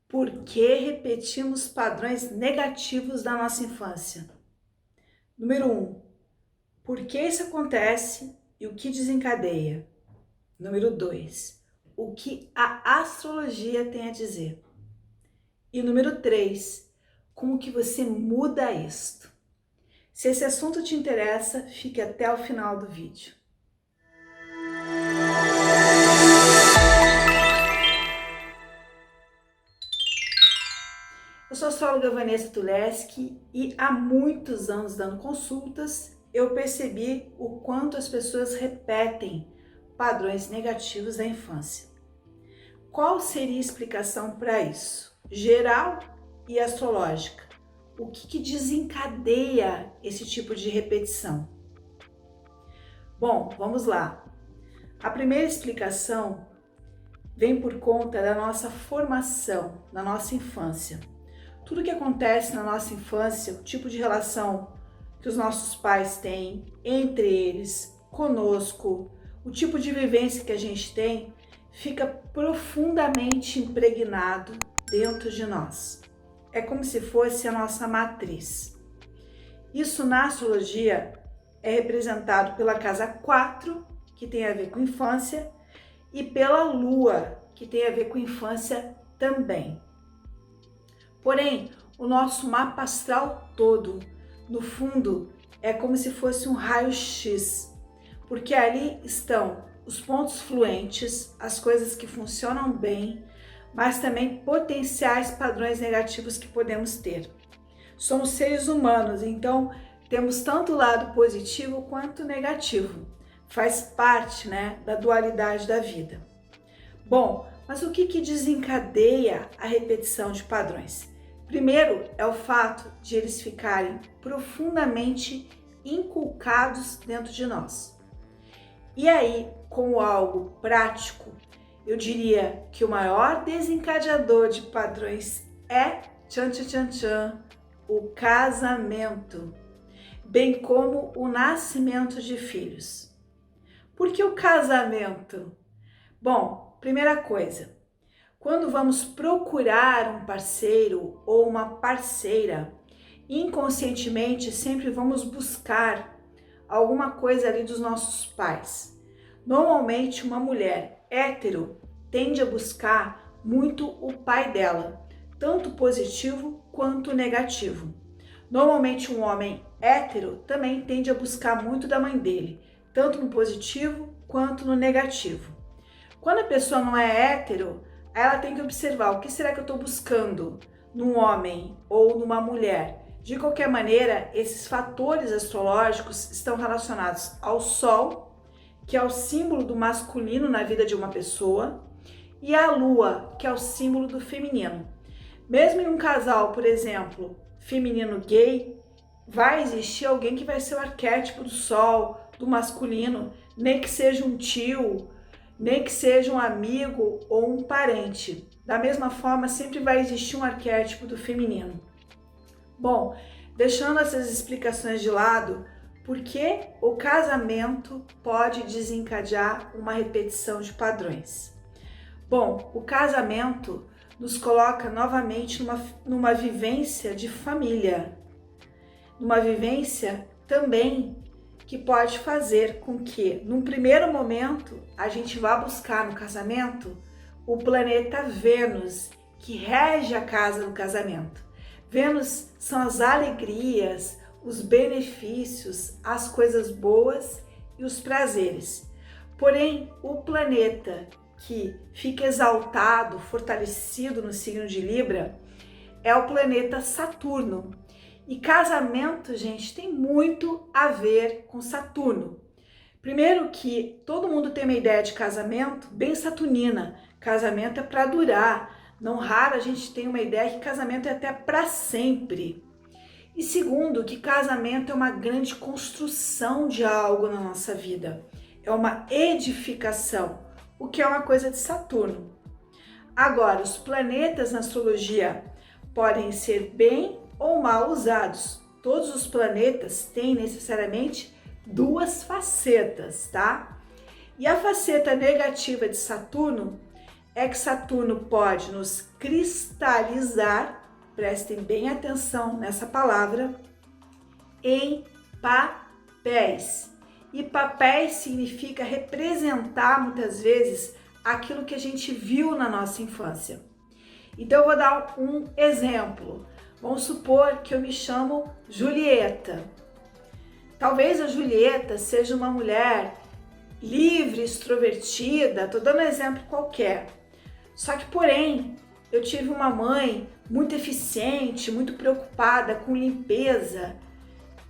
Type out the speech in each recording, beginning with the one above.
Por que repetimos padrões negativos da nossa infância? Número 1. Por que isso acontece e o que desencadeia? Número 2. O que a astrologia tem a dizer? E número 3. Como que você muda isto? Se esse assunto te interessa, fique até o final do vídeo. Eu sou a astróloga Vanessa Tuleski e há muitos anos dando consultas, eu percebi o quanto as pessoas repetem padrões negativos da infância. Qual seria a explicação para isso? Geral e astrológica. O que desencadeia esse tipo de repetição? Bom, vamos lá. A primeira explicação vem por conta da nossa formação, na nossa infância. Tudo que acontece na nossa infância, o tipo de relação que os nossos pais têm entre eles, conosco, o tipo de vivência que a gente tem, fica profundamente impregnado dentro de nós. É como se fosse a nossa matriz. Isso na astrologia é representado pela casa 4, que tem a ver com infância, e pela lua, que tem a ver com infância também. Porém, o nosso mapa astral todo, no fundo, é como se fosse um raio-x, porque ali estão os pontos fluentes, as coisas que funcionam bem, mas também potenciais padrões negativos que podemos ter. Somos seres humanos, então temos tanto o lado positivo quanto negativo. Faz parte, da dualidade da vida. Bom, mas o que desencadeia a repetição de padrões? Primeiro é o fato de eles ficarem profundamente inculcados dentro de nós. E aí, como algo prático, eu diria que o maior desencadeador de padrões é o casamento, bem como o nascimento de filhos. Por que o casamento? Bom, primeira coisa, quando vamos procurar um parceiro ou uma parceira, inconscientemente sempre vamos buscar alguma coisa ali dos nossos pais. Normalmente uma mulher hétero tende a buscar muito o pai dela, tanto positivo quanto negativo. Normalmente um homem hétero também tende a buscar muito da mãe dele, tanto no positivo quanto no negativo. Quando a pessoa não é hétero, ela tem que observar o que será que eu estou buscando num homem ou numa mulher. De qualquer maneira, esses fatores astrológicos estão relacionados ao Sol, que é o símbolo do masculino na vida de uma pessoa, e à Lua, que é o símbolo do feminino. Mesmo em um casal, por exemplo, feminino gay, vai existir alguém que vai ser o arquétipo do Sol, do masculino, nem que seja um tio, nem que seja um amigo ou um parente. Da mesma forma, sempre vai existir um arquétipo do feminino. Bom, deixando essas explicações de lado, por que o casamento pode desencadear uma repetição de padrões? Bom, o casamento nos coloca novamente numa vivência de família, numa vivência também que pode fazer com que, num primeiro momento, a gente vá buscar no casamento o planeta Vênus, que rege a casa do casamento. Vênus são as alegrias, os benefícios, as coisas boas e os prazeres. Porém, o planeta que fica exaltado, fortalecido no signo de Libra, é o planeta Saturno. E casamento, gente, tem muito a ver com Saturno. Primeiro que todo mundo tem uma ideia de casamento bem saturnina. Casamento é para durar. Não raro a gente tem uma ideia que casamento é até para sempre. E segundo, que casamento é uma grande construção de algo na nossa vida. É uma edificação, o que é uma coisa de Saturno. Agora, os planetas na astrologia podem ser bem ou mal usados. Todos os planetas têm necessariamente duas facetas, tá? E a faceta negativa de Saturno é que Saturno pode nos cristalizar, prestem bem atenção nessa palavra, em papéis. E papéis significa representar muitas vezes aquilo que a gente viu na nossa infância. Então eu vou dar um exemplo. Vamos supor que eu me chamo Julieta. Talvez a Julieta seja uma mulher livre, extrovertida, estou dando um exemplo qualquer. Só que, porém, eu tive uma mãe muito eficiente, muito preocupada com limpeza.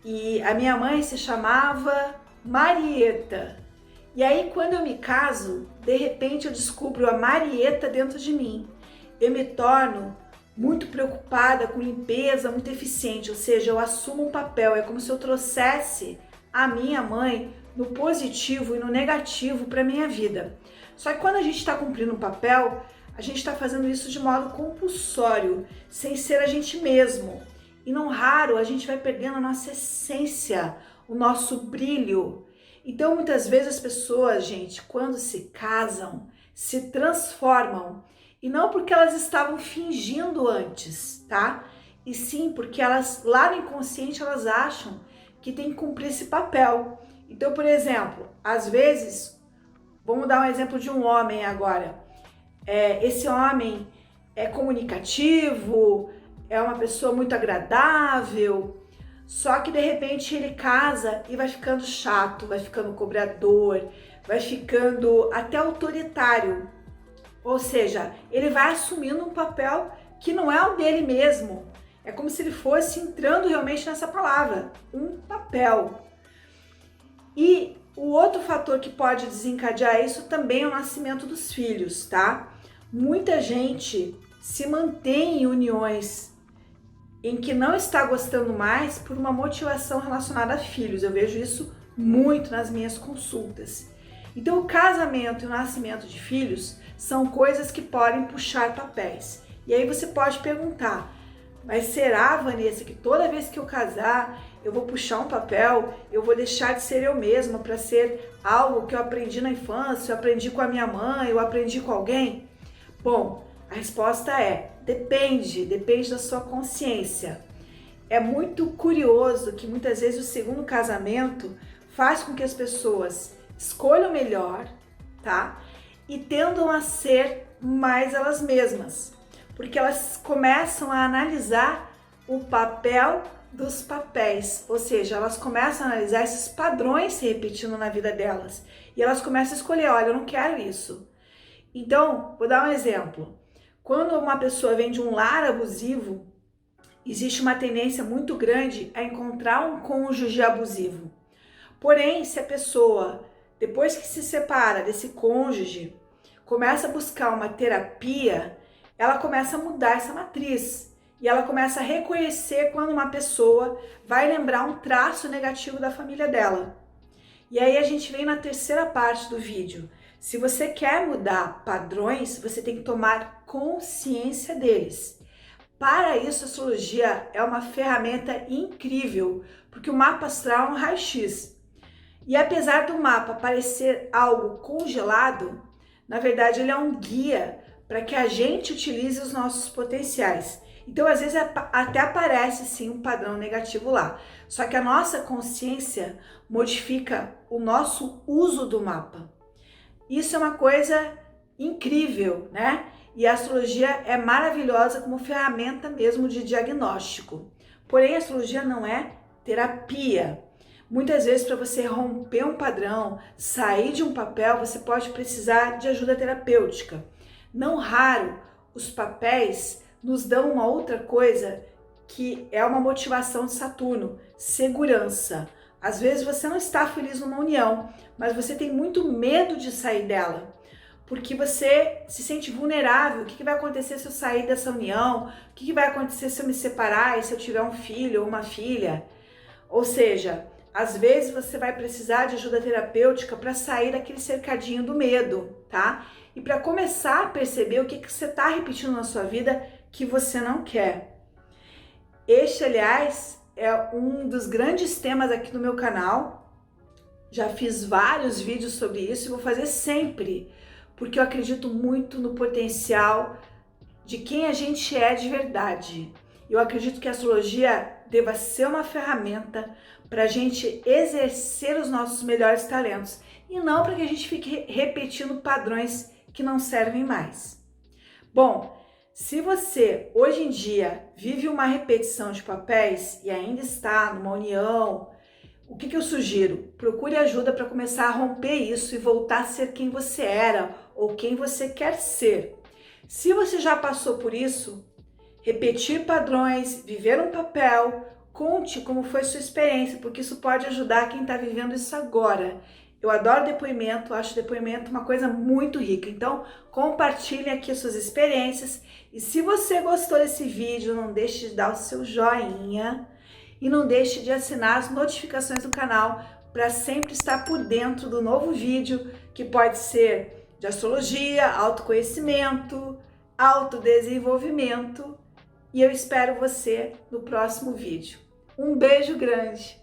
E a minha mãe se chamava Marieta. E aí, quando eu me caso, de repente eu descubro a Marieta dentro de mim. Eu me torno muito preocupada com limpeza, muito eficiente, ou seja, eu assumo um papel, é como se eu trouxesse a minha mãe no positivo e no negativo para a minha vida. Só que quando a gente está cumprindo um papel, a gente está fazendo isso de modo compulsório, sem ser a gente mesmo. E não raro a gente vai perdendo a nossa essência, o nosso brilho. Então muitas vezes as pessoas, gente, quando se casam, se transformam. E não porque elas estavam fingindo antes, tá? E sim porque elas, lá no inconsciente, elas acham que tem que cumprir esse papel. Então, por exemplo, às vezes, vamos dar um exemplo de um homem agora. Esse homem é comunicativo, é uma pessoa muito agradável, só que de repente ele casa e vai ficando chato, vai ficando cobrador, vai ficando até autoritário. Ou seja, ele vai assumindo um papel que não é o dele mesmo. É como se ele fosse entrando realmente nessa palavra, um papel. E o outro fator que pode desencadear isso também é o nascimento dos filhos, tá? Muita gente se mantém em uniões em que não está gostando mais por uma motivação relacionada a filhos. Eu vejo isso muito nas minhas consultas. Então, o casamento e o nascimento de filhos são coisas que podem puxar papéis. E aí você pode perguntar, mas será, Vanessa, que toda vez que eu casar, eu vou puxar um papel, eu vou deixar de ser eu mesma para ser algo que eu aprendi na infância, eu aprendi com a minha mãe, eu aprendi com alguém? Bom, a resposta é, depende da sua consciência. É muito curioso que muitas vezes o segundo casamento faz com que as pessoas escolham melhor, tá? E tendam a ser mais elas mesmas, porque elas começam a analisar o papel dos papéis, ou seja, elas começam a analisar esses padrões se repetindo na vida delas e elas começam a escolher, olha, eu não quero isso. Então, vou dar um exemplo. Quando uma pessoa vem de um lar abusivo, existe uma tendência muito grande a encontrar um cônjuge abusivo. Porém, se a pessoa, depois que se separa desse cônjuge, começa a buscar uma terapia, ela começa a mudar essa matriz. E ela começa a reconhecer quando uma pessoa vai lembrar um traço negativo da família dela. E aí a gente vem na terceira parte do vídeo. Se você quer mudar padrões, você tem que tomar consciência deles. Para isso, a astrologia é uma ferramenta incrível, porque o mapa astral é um raio-x. E apesar do mapa parecer algo congelado, na verdade ele é um guia para que a gente utilize os nossos potenciais. Então, às vezes até aparece sim um padrão negativo lá. Só que a nossa consciência modifica o nosso uso do mapa. Isso é uma coisa incrível, né? E a astrologia é maravilhosa como ferramenta mesmo de diagnóstico. Porém, a astrologia não é terapia. Muitas vezes, para você romper um padrão, sair de um papel, você pode precisar de ajuda terapêutica. Não raro, os papéis nos dão uma outra coisa que é uma motivação de Saturno, segurança. Às vezes você não está feliz numa união, mas você tem muito medo de sair dela, porque você se sente vulnerável. O que vai acontecer se eu sair dessa união? O que vai acontecer se eu me separar e se eu tiver um filho ou uma filha? Ou seja, às vezes você vai precisar de ajuda terapêutica para sair daquele cercadinho do medo, tá? E para começar a perceber o que você está repetindo na sua vida que você não quer. Este, aliás, é um dos grandes temas aqui no meu canal. Já fiz vários vídeos sobre isso e vou fazer sempre, porque eu acredito muito no potencial de quem a gente é de verdade. Eu acredito que a astrologia deva ser uma ferramenta para a gente exercer os nossos melhores talentos e não para que a gente fique repetindo padrões que não servem mais. Bom, se você hoje em dia vive uma repetição de papéis e ainda está numa união, o que eu sugiro? Procure ajuda para começar a romper isso e voltar a ser quem você era ou quem você quer ser. Se você já passou por isso, repetir padrões, viver um papel, conte como foi sua experiência, porque isso pode ajudar quem está vivendo isso agora. Eu adoro depoimento, acho depoimento uma coisa muito rica. Então, compartilhe aqui suas experiências. E se você gostou desse vídeo, não deixe de dar o seu joinha e não deixe de assinar as notificações do canal para sempre estar por dentro do novo vídeo, que pode ser de astrologia, autoconhecimento, autodesenvolvimento. E eu espero você no próximo vídeo. Um beijo grande!